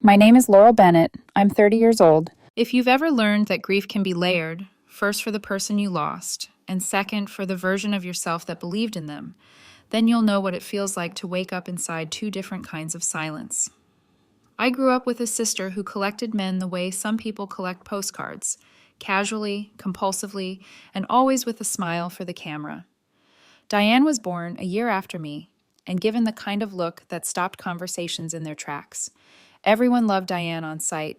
My name is Laurel Bennett. I'm 30 years old. If you've ever learned that grief can be layered, first for the person you lost, and second for the version of yourself that believed in them, then you'll know what it feels like to wake up inside two different kinds of silence. I grew up with a sister who collected men the way some people collect postcards, casually, compulsively, and always with a smile for the camera. Diane was born a year after me, and given the kind of look that stopped conversations in their tracks. Everyone loved Diane on sight.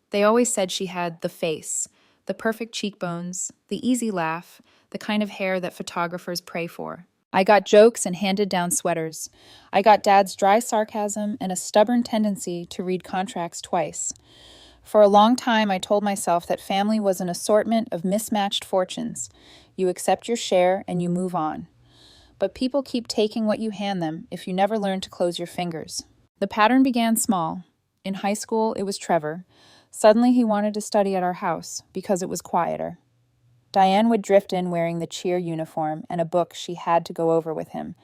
They always said she had the face, the perfect cheekbones, the easy laugh, the kind of hair that photographers pray for. I got jokes and handed down sweaters. I got Dad's dry sarcasm and a stubborn tendency to read contracts twice. For a long time, I told myself that family was an assortment of mismatched fortunes. You accept your share and you move on. But people keep taking what you hand them if you never learn to close your fingers. The pattern began small. In high school, it was Trevor. Suddenly, he wanted to study at our house because it was quieter. Diane would drift in wearing the cheer uniform and a book she had to go over with him.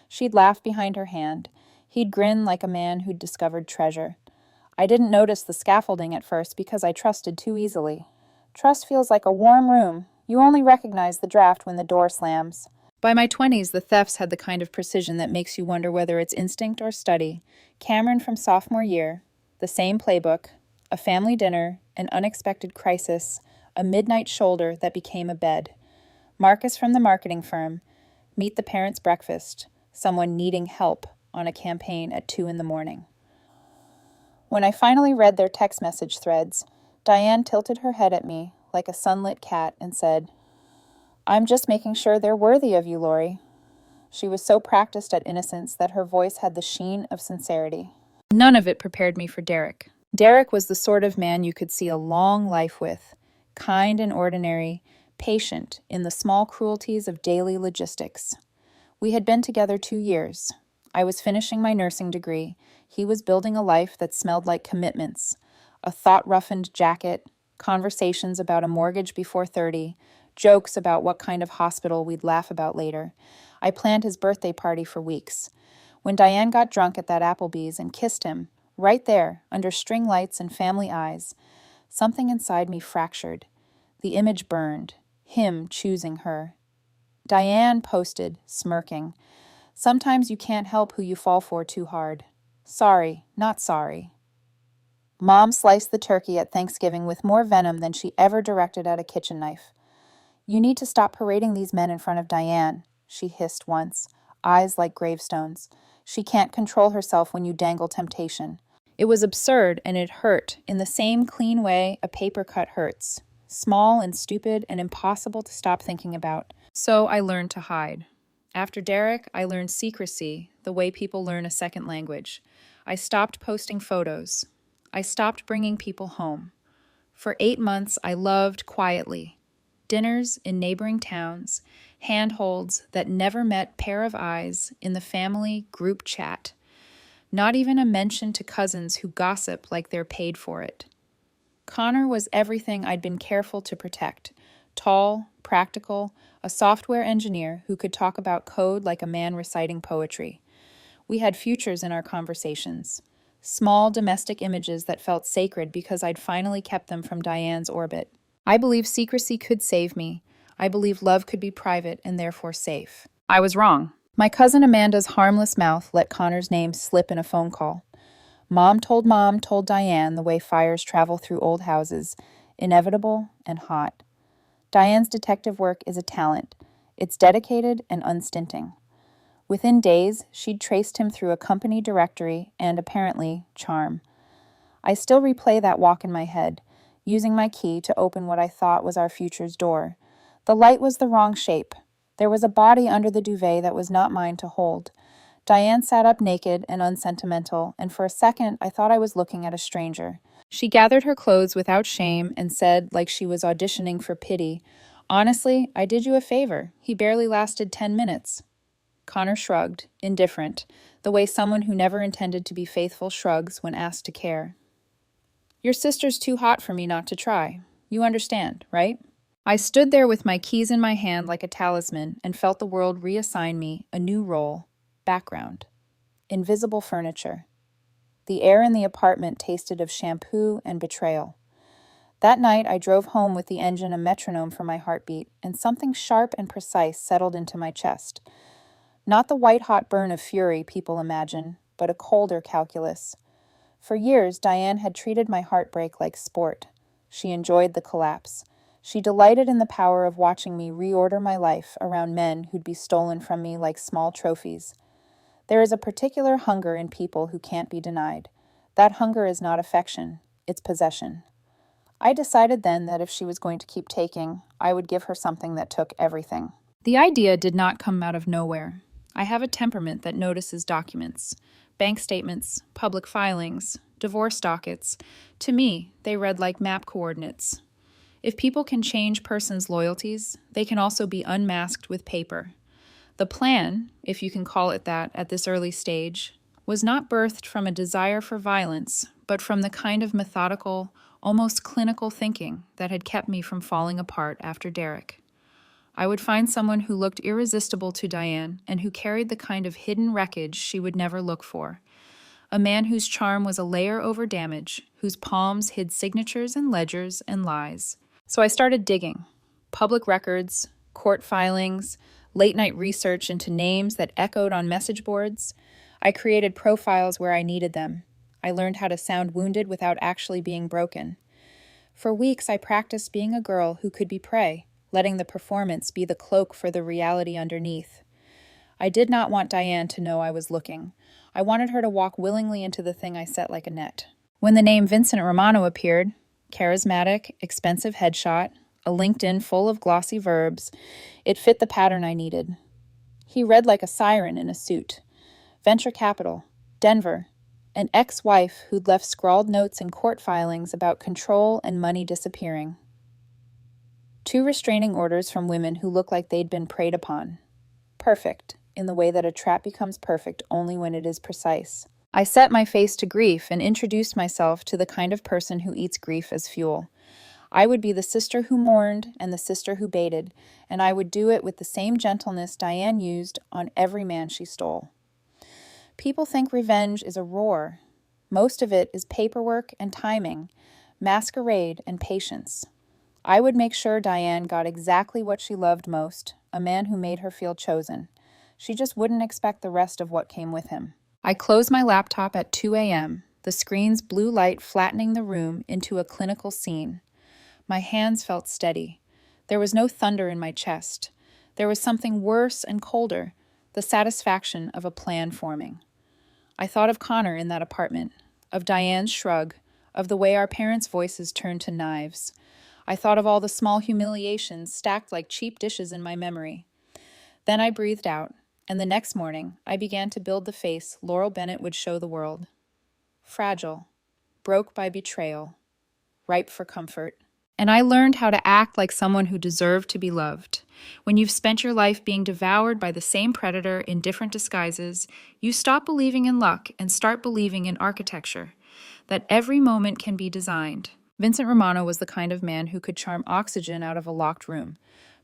She'd laugh behind her hand. He'd grin like a man who'd discovered treasure. I didn't notice the scaffolding at first because I trusted too easily. Trust feels like a warm room. You only recognize the draft when the door slams. By my 20s, the thefts had the kind of precision that makes you wonder whether it's instinct or study. Cameron from sophomore year, the same playbook, a family dinner, an unexpected crisis, a midnight shoulder that became a bed. Marcus from the marketing firm, meet the parents' breakfast, someone needing help on a campaign at 2 in the morning. When I finally read their text message threads, Diane tilted her head at me like a sunlit cat and said, "I'm just making sure they're worthy of you, Lori." She was so practiced at innocence that her voice had the sheen of sincerity. None of it prepared me for Derek. Derek was the sort of man you could see a long life with, kind and ordinary, patient in the small cruelties of daily logistics. We had been together 2 years. I was finishing my nursing degree. He was building a life that smelled like commitments, a thought-roughened jacket, conversations about a mortgage before 30, jokes about what kind of hospital we'd laugh about later. I planned his birthday party for weeks. When Diane got drunk at that Applebee's and kissed him, right there, under string lights and family eyes, something inside me fractured. The image burned, him choosing her. Diane posted, smirking, "Sometimes you can't help who you fall for too hard. Sorry, not sorry." Mom sliced the turkey at Thanksgiving with more venom than she ever directed at a kitchen knife. "You need to stop parading these men in front of Diane," she hissed once, eyes like gravestones. "She can't control herself when you dangle temptation." It was absurd, and it hurt in the same clean way a paper cut hurts. Small and stupid and impossible to stop thinking about. So I learned to hide. After Derek, I learned secrecy, the way people learn a second language. I stopped posting photos. I stopped bringing people home. For 8 months, I loved quietly. Dinners in neighboring towns, handholds that never met pair of eyes in the family group chat. Not even a mention to cousins who gossip like they're paid for it. Connor was everything I'd been careful to protect. Tall, practical, a software engineer who could talk about code like a man reciting poetry. We had futures in our conversations. Small domestic images that felt sacred because I'd finally kept them from Diane's orbit. I believed secrecy could save me. I believed love could be private and therefore safe. I was wrong. My cousin Amanda's harmless mouth let Connor's name slip in a phone call. Mom told Diane the way fires travel through old houses, inevitable and hot. Diane's detective work is a talent. It's dedicated and unstinting. Within days, she'd traced him through a company directory and, apparently, charm. I still replay that walk in my head, using my key to open what I thought was our future's door. The light was the wrong shape. There was a body under the duvet that was not mine to hold. Diane sat up naked and unsentimental, and for a second I thought I was looking at a stranger. She gathered her clothes without shame and said, like she was auditioning for pity, "Honestly, I did you a favor. He barely lasted 10 minutes. Connor shrugged, indifferent, the way someone who never intended to be faithful shrugs when asked to care. "Your sister's too hot for me not to try. You understand, right?" I stood there with my keys in my hand like a talisman and felt the world reassign me a new role, background, invisible furniture. The air in the apartment tasted of shampoo and betrayal. That night, I drove home with the engine a metronome for my heartbeat, and something sharp and precise settled into my chest. Not the white-hot burn of fury people imagine, but a colder calculus. For years, Diane had treated my heartbreak like sport. She enjoyed the collapse. She delighted in the power of watching me reorder my life around men who'd be stolen from me like small trophies. There is a particular hunger in people who can't be denied. That hunger is not affection, it's possession. I decided then that if she was going to keep taking, I would give her something that took everything. The idea did not come out of nowhere. I have a temperament that notices documents, bank statements, public filings, divorce dockets. To me, they read like map coordinates. If people can change persons' loyalties, they can also be unmasked with paper. The plan, if you can call it that at this early stage, was not birthed from a desire for violence, but from the kind of methodical, almost clinical thinking that had kept me from falling apart after Derek. I would find someone who looked irresistible to Diane and who carried the kind of hidden wreckage she would never look for. A man whose charm was a layer over damage, whose palms hid signatures and ledgers and lies. So I started digging. Public records, court filings, late-night research into names that echoed on message boards. I created profiles where I needed them. I learned how to sound wounded without actually being broken. For weeks, I practiced being a girl who could be prey, letting the performance be the cloak for the reality underneath. I did not want Diane to know I was looking. I wanted her to walk willingly into the thing I set like a net. When the name Vincent Romano appeared, charismatic, expensive headshot, a LinkedIn full of glossy verbs, it fit the pattern I needed. He read like a siren in a suit. Venture capital, Denver, an ex-wife who'd left scrawled notes in court filings about control and money disappearing. 2 restraining orders from women who looked like they'd been preyed upon. Perfect, in the way that a trap becomes perfect only when it is precise. I set my face to grief and introduced myself to the kind of person who eats grief as fuel. I would be the sister who mourned and the sister who baited, and I would do it with the same gentleness Diane used on every man she stole. People think revenge is a roar. Most of it is paperwork and timing, masquerade and patience. I would make sure Diane got exactly what she loved most, a man who made her feel chosen. She just wouldn't expect the rest of what came with him. I closed my laptop at 2 a.m., the screen's blue light flattening the room into a clinical scene. My hands felt steady. There was no thunder in my chest. There was something worse and colder, the satisfaction of a plan forming. I thought of Connor in that apartment, of Diane's shrug, of the way our parents' voices turned to knives. I thought of all the small humiliations stacked like cheap dishes in my memory. Then I breathed out, and the next morning I began to build the face Laurel Bennett would show the world. Fragile, broke by betrayal, ripe for comfort. And I learned how to act like someone who deserved to be loved. When you've spent your life being devoured by the same predator in different disguises, you stop believing in luck and start believing in architecture, that every moment can be designed. Vincent Romano was the kind of man who could charm oxygen out of a locked room.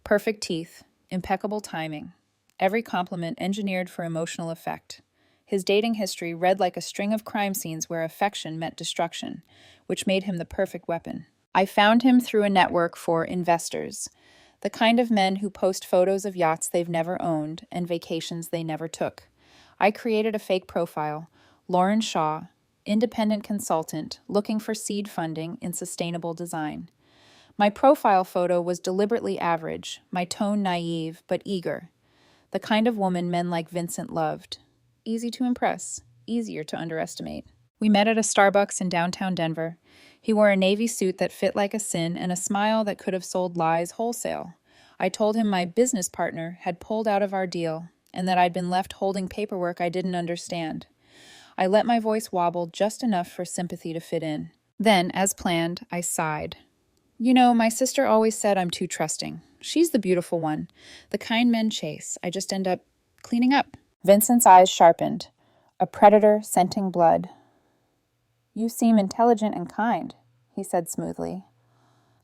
Perfect teeth, impeccable timing, every compliment engineered for emotional effect. His dating history read like a string of crime scenes where affection met destruction, which made him the perfect weapon. I found him through a network for investors, the kind of men who post photos of yachts they've never owned and vacations they never took. I created a fake profile, Lauren Shaw, independent consultant looking for seed funding in sustainable design. My profile photo was deliberately average, my tone naive but eager, the kind of woman men like Vincent loved. Easy to impress, easier to underestimate. We met at a Starbucks in downtown Denver. He wore a navy suit that fit like a sin and a smile that could have sold lies wholesale. I told him my business partner had pulled out of our deal and that I'd been left holding paperwork I didn't understand. I let my voice wobble just enough for sympathy to fit in. Then, as planned, I sighed. You know, my sister always said I'm too trusting. She's the beautiful one, the kind men chase. I just end up cleaning up. Vincent's eyes sharpened. A predator scenting blood. You seem intelligent and kind, he said smoothly.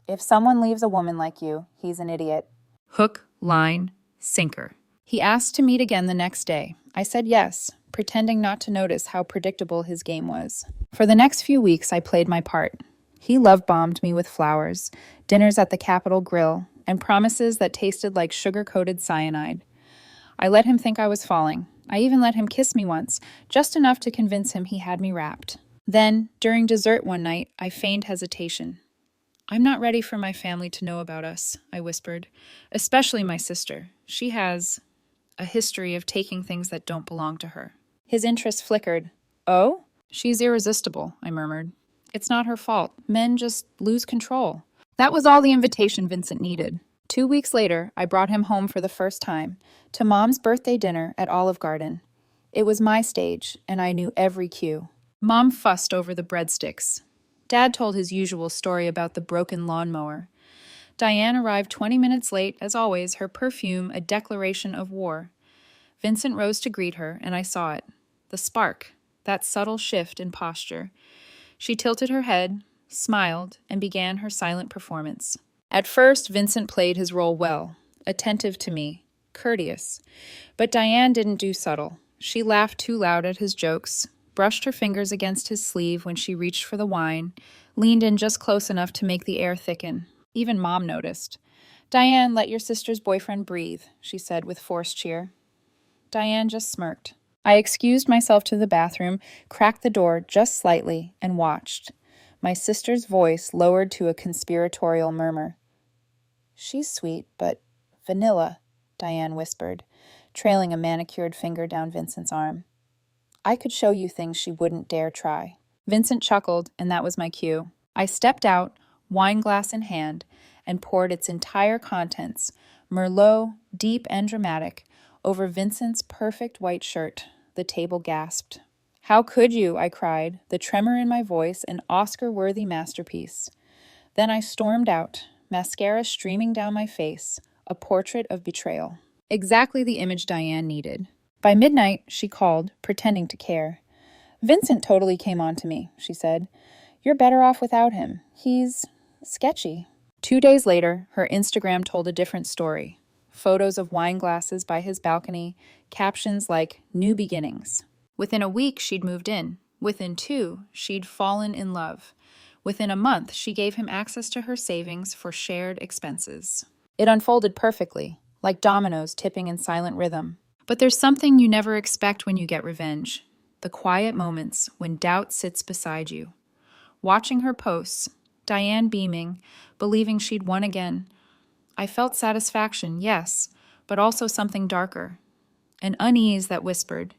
If someone leaves a woman like you, he's an idiot. Hook, line, sinker. He asked to meet again the next day. I said yes, pretending not to notice how predictable his game was. For the next few weeks, I played my part. He love-bombed me with flowers, dinners at the Capitol Grill, and promises that tasted like sugar-coated cyanide. I let him think I was falling. I even let him kiss me once, just enough to convince him he had me wrapped. Then, during dessert one night, I feigned hesitation. "I'm not ready for my family to know about us," I whispered. "Especially my sister. She has a history of taking things that don't belong to her." His interest flickered. "Oh?" "She's irresistible," I murmured. "It's not her fault. Men just lose control." That was all the invitation Vincent needed. 2 weeks later, I brought him home for the first time, to Mom's birthday dinner at Olive Garden. It was my stage, and I knew every cue. Mom fussed over the breadsticks. Dad told his usual story about the broken lawnmower. Diane arrived 20 minutes late, as always, her perfume a declaration of war. Vincent rose to greet her, and I saw it. The spark, that subtle shift in posture. She tilted her head, smiled, and began her silent performance. At first, Vincent played his role well, attentive to me, courteous. But Diane didn't do subtle. She laughed too loud at his jokes, brushed her fingers against his sleeve when she reached for the wine, leaned in just close enough to make the air thicken. Even Mom noticed. "Diane, let your sister's boyfriend breathe," she said with forced cheer. Diane just smirked. I excused myself to the bathroom, cracked the door just slightly, and watched. My sister's voice lowered to a conspiratorial murmur. "She's sweet, but vanilla," Diane whispered, trailing a manicured finger down Vincent's arm. "I could show you things she wouldn't dare try." Vincent chuckled, and that was my cue. I stepped out, wine glass in hand, and poured its entire contents, Merlot, deep and dramatic, over Vincent's perfect white shirt. The table gasped. "How could you?" I cried, the tremor in my voice an Oscar-worthy masterpiece. Then I stormed out, mascara streaming down my face, a portrait of betrayal. Exactly the image Diane needed. By midnight, she called, pretending to care. "Vincent totally came on to me," she said. "You're better off without him. He's sketchy." 2 days later, her Instagram told a different story. Photos of wine glasses by his balcony, captions like "New Beginnings." Within a week, she'd moved in. Within 2, she'd fallen in love. Within a month, she gave him access to her savings for shared expenses. It unfolded perfectly, like dominoes tipping in silent rhythm. But there's something you never expect when you get revenge. The quiet moments when doubt sits beside you. Watching her posts, Diane beaming, believing she'd won again. I felt satisfaction, yes, but also something darker. An unease that whispered,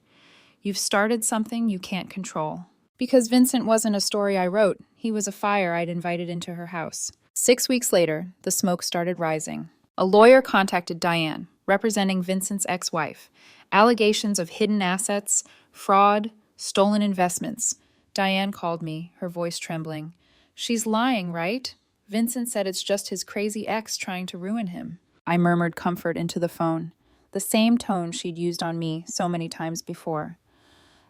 "You've started something you can't control." Because Vincent wasn't a story I wrote, he was a fire I'd invited into her house. 6 weeks later, the smoke started rising. A lawyer contacted Diane, representing Vincent's ex-wife. Allegations of hidden assets, fraud, stolen investments. Diane called me, her voice trembling. "She's lying, right? Vincent said it's just his crazy ex trying to ruin him." I murmured comfort into the phone, the same tone she'd used on me so many times before.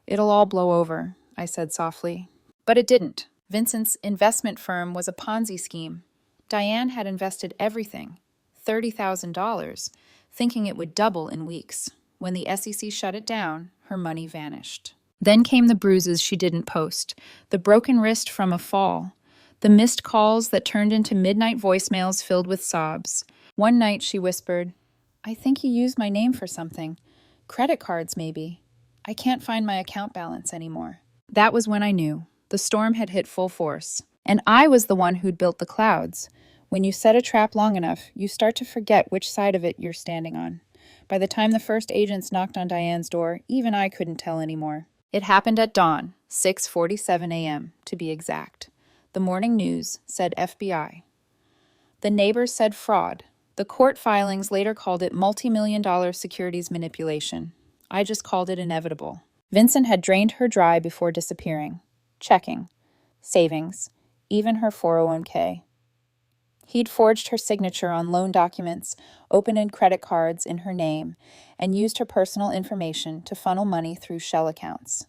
"It'll all blow over," I said softly. But it didn't. Vincent's investment firm was a Ponzi scheme. Diane had invested everything, $30,000, thinking it would double in weeks. When the SEC shut it down, her money vanished. Then came the bruises she didn't post, the broken wrist from a fall, the missed calls that turned into midnight voicemails filled with sobs. One night she whispered, "I think he used my name for something. Credit cards, maybe. I can't find my account balance anymore." That was when I knew. The storm had hit full force. And I was the one who'd built the clouds. When you set a trap long enough, you start to forget which side of it you're standing on. By the time the first agents knocked on Diane's door, even I couldn't tell anymore. It happened at dawn, 6:47 a.m., to be exact. The morning news said FBI. The neighbors said fraud. The court filings later called it multi-million-dollar securities manipulation. I just called it inevitable. Vincent had drained her dry before disappearing. Checking. Savings. Even her 401k. He'd forged her signature on loan documents, opened credit cards in her name, and used her personal information to funnel money through shell accounts.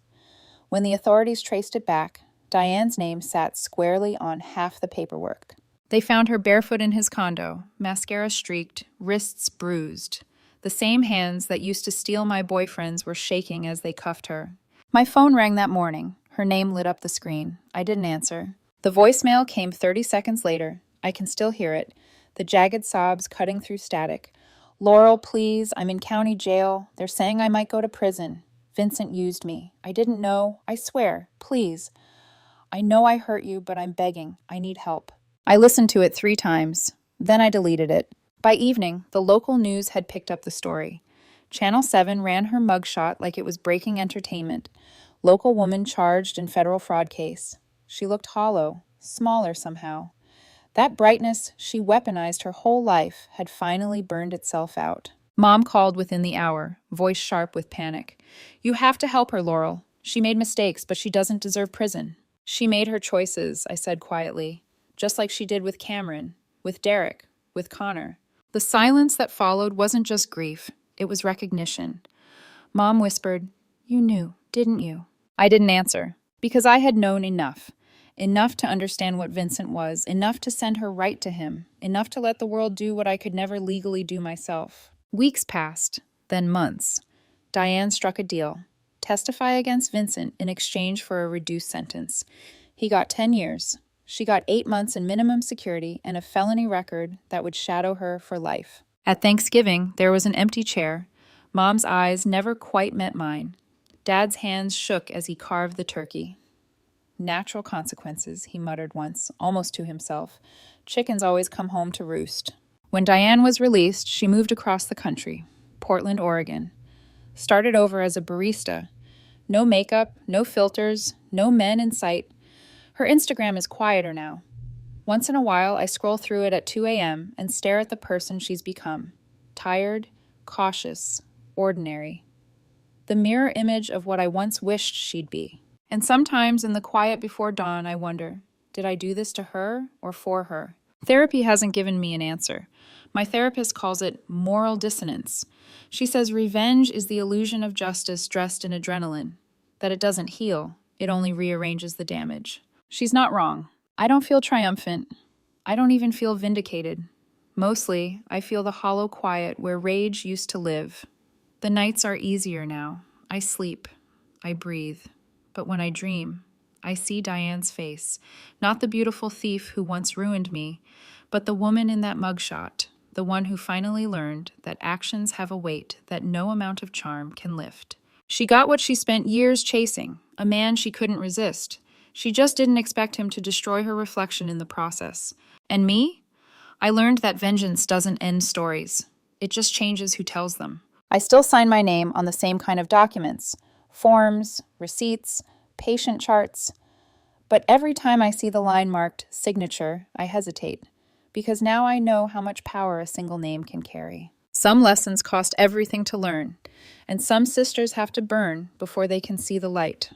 When the authorities traced it back, Diane's name sat squarely on half the paperwork. They found her barefoot in his condo, mascara streaked, wrists bruised. The same hands that used to steal my boyfriends were shaking as they cuffed her. My phone rang that morning. Her name lit up the screen. I didn't answer. The voicemail came 30 seconds later. I can still hear it, the jagged sobs cutting through static. Laurel, please, I'm in county jail. They're saying I might go to prison. Vincent used me. I didn't know. I swear. Please. I know I hurt you, but I'm begging. I need help. I listened to it 3 times. Then I deleted it. By evening, the local news had picked up the story. Channel 7 ran her mugshot like it was breaking entertainment. Local woman charged in federal fraud case. She looked hollow, smaller somehow. That brightness she weaponized her whole life had finally burned itself out. Mom called within the hour, voice sharp with panic. You have to help her, Laurel. She made mistakes, but she doesn't deserve prison. She made her choices, I said quietly, just like she did with Cameron, with Derek, with Connor. The silence that followed wasn't just grief, it was recognition. Mom whispered, You knew, didn't you? I didn't answer, because I had known enough. Enough to understand what Vincent was, enough to send her right to him, enough to let the world do what I could never legally do myself. Weeks passed, then months. Diane struck a deal. Testify against Vincent in exchange for a reduced sentence. He got 10 years. She got 8 months in minimum security and a felony record that would shadow her for life. At Thanksgiving, there was an empty chair. Mom's eyes never quite met mine. Dad's hands shook as he carved the turkey. Natural consequences, he muttered once, almost to himself. Chickens always come home to roost. When Diane was released, she moved across the country, Portland, Oregon. Started over as a barista. No makeup, no filters, no men in sight. Her Instagram is quieter now. Once in a while, I scroll through it at 2 a.m. and stare at the person she's become. Tired, cautious, ordinary. The mirror image of what I once wished she'd be. And sometimes in the quiet before dawn, I wonder, did I do this to her or for her? Therapy hasn't given me an answer. My therapist calls it moral dissonance. She says revenge is the illusion of justice dressed in adrenaline, that it doesn't heal, it only rearranges the damage. She's not wrong. I don't feel triumphant. I don't even feel vindicated. Mostly, I feel the hollow quiet where rage used to live. The nights are easier now. I sleep. I breathe. But when I dream, I see Diane's face, not the beautiful thief who once ruined me, but the woman in that mugshot, the one who finally learned that actions have a weight that no amount of charm can lift. She got what she spent years chasing, a man she couldn't resist. She just didn't expect him to destroy her reflection in the process. And me? I learned that vengeance doesn't end stories. It just changes who tells them. I still sign my name on the same kind of documents. Forms, receipts, patient charts. But every time I see the line marked signature, I hesitate, because now I know how much power a single name can carry. Some lessons cost everything to learn, and some sisters have to burn before they can see the light.